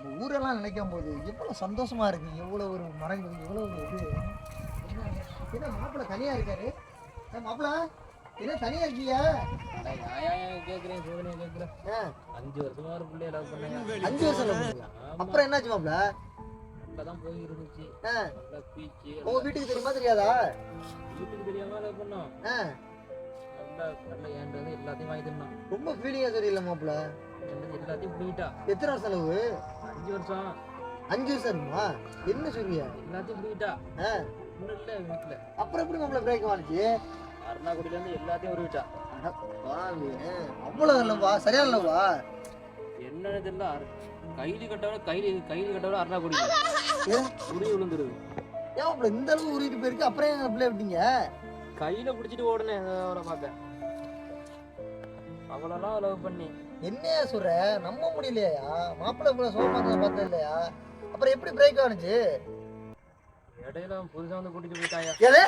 நம்ம ஊரெல்லாம் நினைக்கும் போது எவ்வளவு சந்தோஷமா இருக்கு. எவ்வளவு ஒரு மரங்கள், எவ்வளவு ஒரு இது. என்ன மாப்பிள்ள தனியா இருக்காரு? மாப்பிள்ள என்ன தனியா இருக்கீங்க? கேக்குறேன் சோதனை கேக்குறேன். 5 வருஷமா ஒரு பிள்ளைய லவ் பண்ணேன். 5 வருஷம் லவ் பண்ணீங்களா? அப்புறம் என்னாச்சு மாப்பிள்ள? நல்லாதான் போய் இருந்துச்சு. நல்லா பீச்சு. உங்க வீட்டுக்கு தெரியுமா தெரியாதா? வீட்டுக்கு தெரியாம லவ் பண்ணோம். நல்லா நல்லா ஏன்றது எல்லாத்தையும் வாங்கி தரணும். ரொம்ப ஃபீலிங்கா தெரியல மாப்பிள்ள. எல்லாத்தையும் பிடிக்கிட்டா. எத்தனை வருஷம் லவ்? 5 வருஷம். 5 வருஷம் இருக்குமா? என்ன சொல்றியா? எல்லாத்தையும் பிடிக்கிட்டா. இன்னும் இல்ல வீட்டுல. அப்புறம் எப்படி மாப்பிள்ள பிரேக் ஆனிச்சு? அருணாக்குடியில இருந்து எல்லாத்தையும் உருவிட்டா. அவ்வளவு இல்லவா? சரியா இல்லவா? என்னன்னு தெரியல. கைலி கட்டவரை அருணாக்குடி உருவி விழுந்துருது. ஏன் மாப்பிள்ள இந்த அளவுக்கு உருவிட்டு போயிருக்கு? அப்புறம் எங்க பிள்ளை விட்டீங்க? கையில பிடிச்சிட்டு ஓடுனேன் அவரை பார்க்க. அவளெல்லாம் லவ் பண்ணி என்னையா சொல்ற? நம்ப முடியலையா? மாப்பிள்ளை இவ்வளவு சோகமா பார்த்தது இல்லையா? அப்புறம் எப்படி பிரேக் ஆனிச்சு? இடையில புதுசா வந்து கூட்டிட்டு போயிட்டாயா? எது?